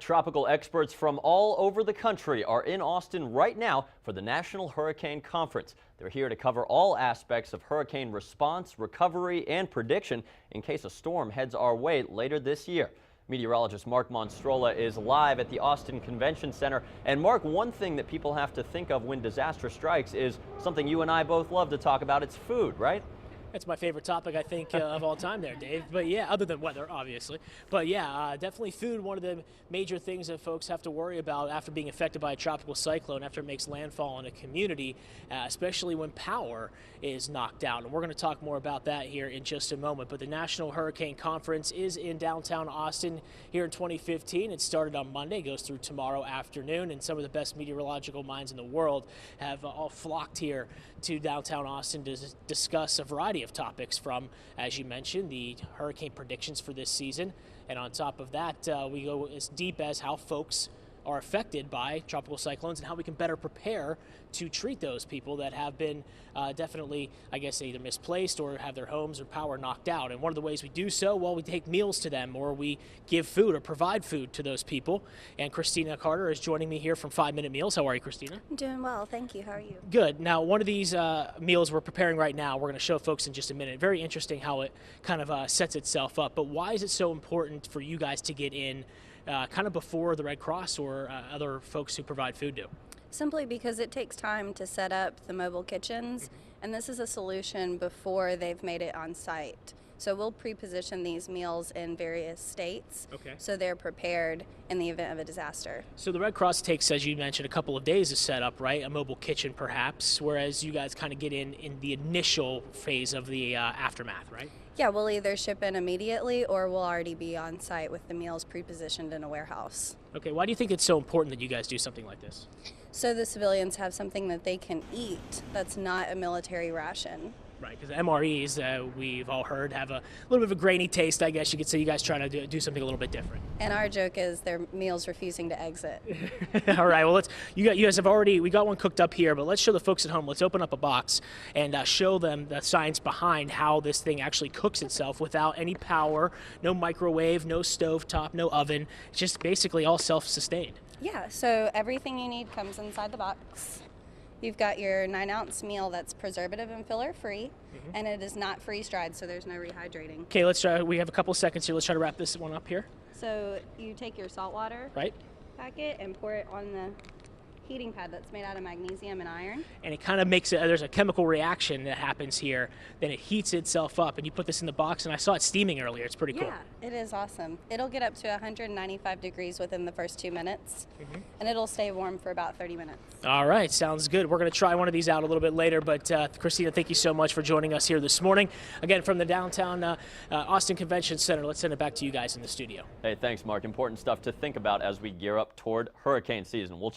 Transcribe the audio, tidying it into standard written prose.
Tropical experts from all over the country are in Austin right now for the National Hurricane Conference. They're here to cover all aspects of hurricane response, recovery, and prediction in case a storm heads our way later this year. Meteorologist Mark Monstrola is live at the Austin Convention Center. And Mark, one thing that people have to think of when disaster strikes is something you and I both love to talk about. It's food, right? That's my favorite topic, I think, of all time there, Dave. But yeah, other than weather, obviously. But yeah, definitely food, one of the major things that folks have to worry about after being affected by a tropical cyclone, after it makes landfall in a community, especially when power is knocked out. And we're going to talk more about that here in just a moment. But the National Hurricane Conference is in downtown Austin here in 2015. It started on Monday, goes through tomorrow afternoon, and some of the best meteorological minds in the world have all flocked here to downtown Austin to discuss a variety of topics from, as you mentioned, the hurricane predictions for this season. And on top of that, we go as deep as how folks are affected by tropical cyclones and how we can better prepare to treat those people that have been definitely, I guess, either misplaced or have their homes or power knocked out. And one of the ways we do so, well, we take meals to them, or we give food or provide food to those people. And Christina Carter is joining me here from 5 Minute Meals. How are you, Christina? I'm doing well, thank you. How are you? Good. Now, one of these meals we're preparing right now, we're going to show folks in just a minute. Very interesting how it kind of sets itself up. But why is it so important for you guys to get in kind of before the Red Cross or other folks who provide food do? Simply because it takes time to set up the mobile kitchens, and this is a solution before they've made it on site. So we'll pre-position these meals in various states, so they're prepared in the event of a disaster. So the Red Cross takes, as you mentioned, a couple of days to set up, right? A mobile kitchen perhaps, whereas you guys kind of get in the initial phase of the aftermath, right? Yeah, we'll either ship in immediately or we'll already be on site with the meals pre-positioned in a warehouse. Okay, why do you think it's so important that you guys do something like this? So the civilians have something that they can eat that's not a military ration. Right, because MREs, we've all heard, have a little bit of a grainy taste, I guess you could say. You guys trying to do something a little bit different. And our joke is their meals refusing to exit. All right, well, you guys have already, we got one cooked up here, but let's show the folks at home. Let's open up a box and show them the science behind how this thing actually cooks itself without any power, no microwave, no stove top, no oven. It's just basically all self-sustained. Yeah, so everything you need comes inside the box. You've got your 9-ounce meal that's preservative and filler free, and it is not freeze-dried, so there's no rehydrating. Okay, let's try. We have a couple seconds here. Let's try to wrap this one up here. So you take your salt water packet and pour it on the heating pad that's made out of magnesium and iron. And it kind of makes it, there's a chemical reaction that happens here, then it heats itself up, and you put this in the box, and I saw it steaming earlier. It's pretty cool. Yeah, it is awesome. It'll get up to 195 degrees within the first 2 minutes, and it'll stay warm for about 30 minutes. All right, sounds good. We're going to try one of these out a little bit later, but Christina, thank you so much for joining us here this morning. Again, from the downtown Austin Convention Center, let's send it back to you guys in the studio. Hey, thanks, Mark. Important stuff to think about as we gear up toward hurricane season. We'll